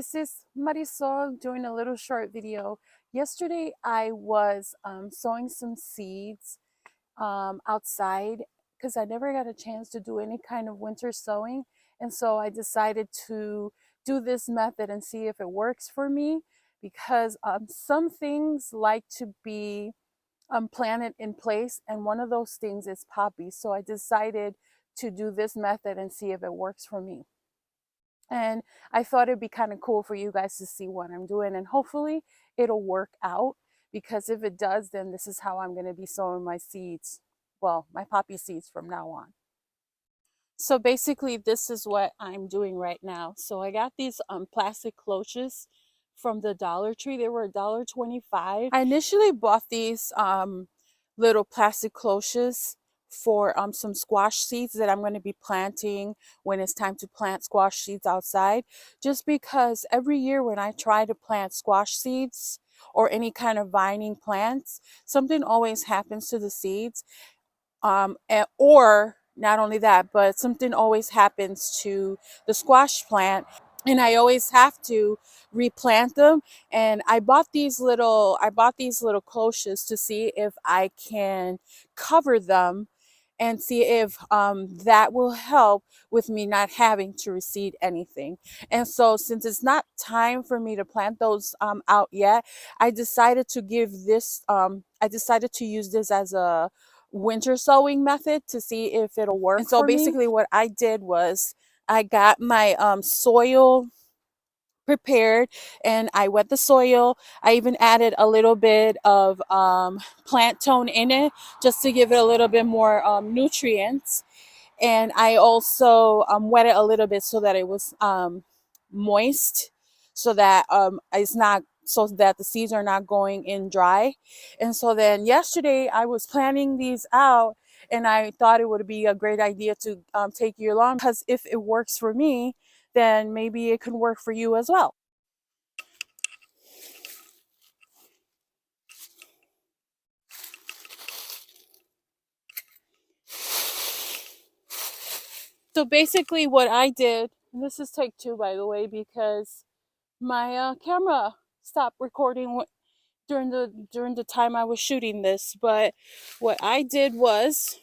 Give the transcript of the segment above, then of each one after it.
This is Marisol doing a little short video. Yesterday I was sowing some seeds outside because I never got a chance to do any kind of winter sowing. And so I decided to do this method and see if it works for me, because some things like to be planted in place, and one of those things is poppies. So I decided to do this method and see if it works for me. And I thought it'd be kind of cool for you guys to see what I'm doing, and hopefully it'll work out, because if it does, then this is how I'm going to be sowing my seeds. Well, my poppy seeds from now on. So basically this is what I'm doing right now. So I got these plastic cloches from the Dollar Tree. They were $1.25. I initially bought these little plastic cloches for some squash seeds that I'm going to be planting when it's time to plant squash seeds outside, just because every year when I try to plant squash seeds or any kind of vining plants, something always happens to the seeds, or not only that, but something always happens to the squash plant, and I always have to replant them. And I bought these little cloches to see if I can cover them and see if that will help with me not having to reseed anything. And so since it's not time for me to plant those out yet, I decided to use this as a winter sowing method to see if it'll work. And so basically what I did was I got my soil prepared and I wet the soil. I even added a little bit of plant tone in it just to give it a little bit more nutrients. And I also wet it a little bit so that it was moist, so that the seeds are not going in dry. And so then yesterday I was planning these out, and I thought it would be a great idea to take you along, because if it works for me, then maybe it can work for you as well. So basically what I did, and this is take two by the way, because my camera stopped recording during the time I was shooting this. But what I did was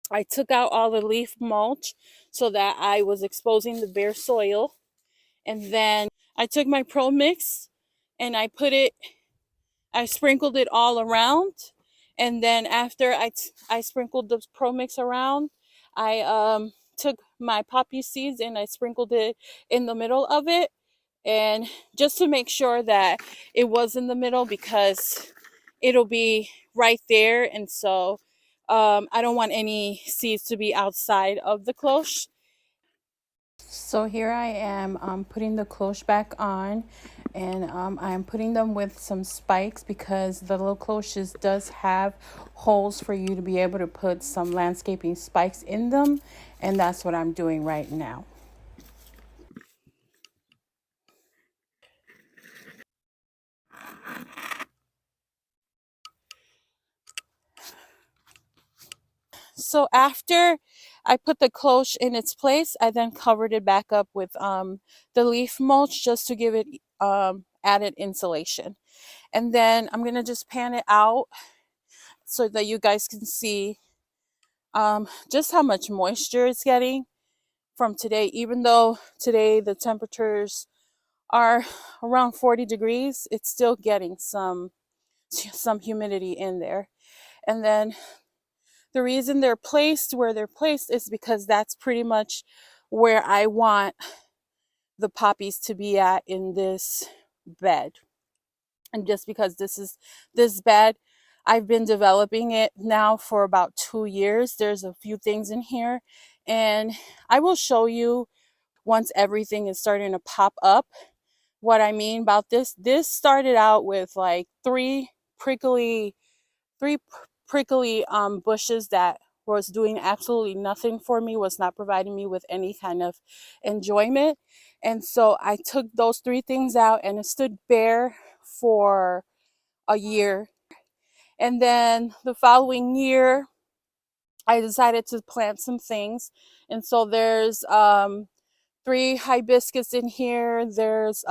I took out all the leaf mulch so that I was exposing the bare soil, and then I took my Pro Mix and I sprinkled it all around. And then after I sprinkled the Pro Mix around, I took my poppy seeds and I sprinkled it in the middle of it, and just to make sure that it was in the middle, because it'll be right there. And so I don't want any seeds to be outside of the cloche. So here I am putting the cloche back on, and I'm putting them with some spikes, because the little cloches does have holes for you to be able to put some landscaping spikes in them, and that's what I'm doing right now. So after I put the cloche in its place, I then covered it back up with the leaf mulch, just to give it added insulation. And then I'm gonna just pan it out so that you guys can see just how much moisture it's getting from today. Even though today the temperatures are around 40 degrees, it's still getting some humidity in there. And then the reason they're placed where they're placed is because that's pretty much where I want the poppies to be at in this bed. And just because this bed, I've been developing it now for about 2 years. There's a few things in here, and I will show you once everything is starting to pop up what I mean about this. This started out with like three prickly bushes that was doing absolutely nothing for me, was not providing me with any kind of enjoyment. And so I took those three things out, and it stood bare for a year. And then the following year, I decided to plant some things. And so there's 3 hibiscus in here. There's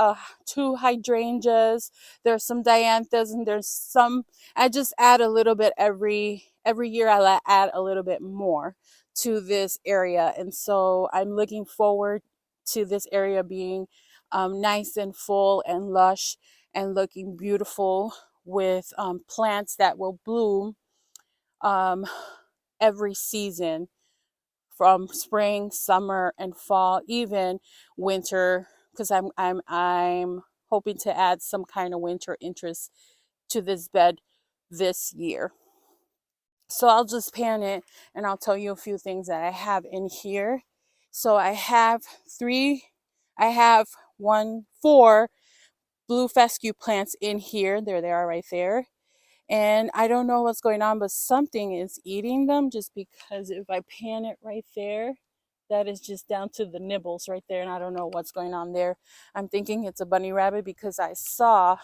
2 hydrangeas. There's some dianthus, and there's some. I just add a little bit every year. I add a little bit more to this area, and so I'm looking forward to this area being nice and full and lush and looking beautiful with plants that will bloom um, every season, from spring, summer, and fall, even winter, because I'm hoping to add some kind of winter interest to this bed this year. So I'll just pan it and I'll tell you a few things that I have in here. So I have four blue fescue plants in here. There they are right there. And I don't know what's going on, but something is eating them, just because if I pan it right there, that is just down to the nibbles right there. And I don't know what's going on there. I'm thinking it's a bunny rabbit because I saw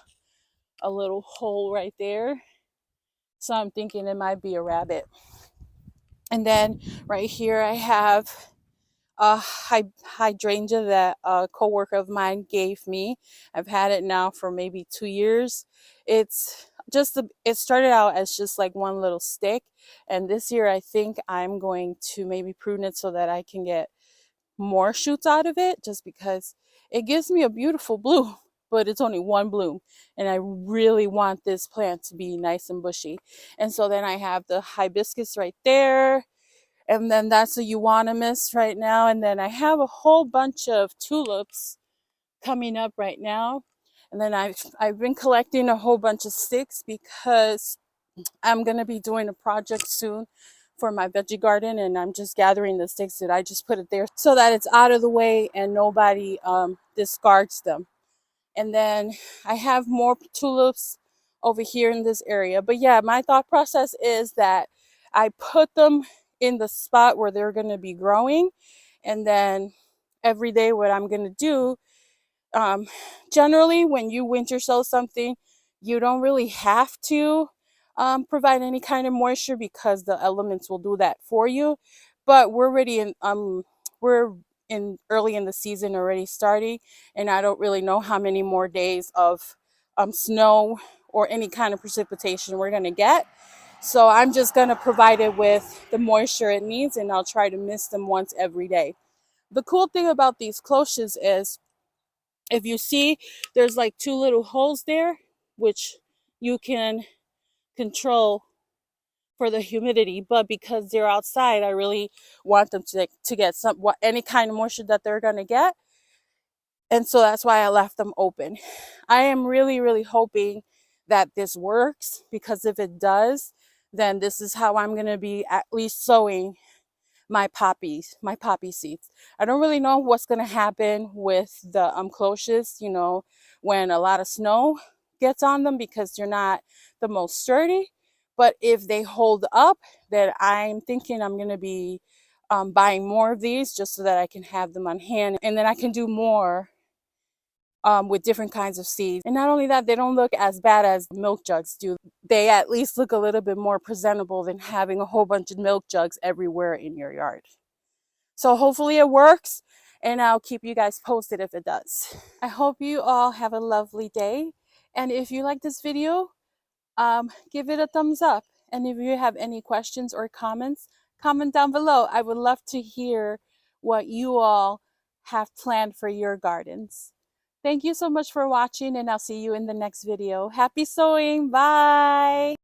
a little hole right there. So I'm thinking it might be a rabbit. And then right here I have a hydrangea that a coworker of mine gave me. I've had it now for maybe 2 years. It started out as just like one little stick, and this year I think I'm going to maybe prune it so that I can get more shoots out of it, just because it gives me a beautiful bloom, but it's only one bloom, and I really want this plant to be nice and bushy. And so then I have the hibiscus right there, and then that's a euonymus right now, and then I have a whole bunch of tulips coming up right now. And then I've been collecting a whole bunch of sticks because I'm going to be doing a project soon for my veggie garden, and I'm just gathering the sticks that I just put it there so that it's out of the way and nobody discards them. And then I have more tulips over here in this area. But yeah, my thought process is that I put them in the spot where they're going to be growing, and then every day what I'm going to do, generally when you winter sow something, you don't really have to provide any kind of moisture because the elements will do that for you. But we're in early in the season already starting, and I don't really know how many more days of snow or any kind of precipitation we're going to get. So I'm just going to provide it with the moisture it needs, and I'll try to mist them once every day. The cool thing about these cloches is, if you see, there's like 2 little holes there, which you can control for the humidity. But because they're outside, I really want them to get any kind of moisture that they're going to get. And so that's why I left them open. I am really, really hoping that this works, because if it does, then this is how I'm going to be at least sowing my poppy seeds. I don't really know what's going to happen with the cloches, when a lot of snow gets on them, because they're not the most sturdy. But if they hold up, then I'm thinking I'm going to be buying more of these, just so that I can have them on hand, and then I can do more with different kinds of seeds. And not only that, they don't look as bad as milk jugs do. They at least look a little bit more presentable than having a whole bunch of milk jugs everywhere in your yard. So hopefully it works, and I'll keep you guys posted if it does. I hope you all have a lovely day. And if you like this video, give it a thumbs up. And if you have any questions or comments, comment down below. I would love to hear what you all have planned for your gardens. Thank you so much for watching, and I'll see you in the next video. Happy sowing. Bye.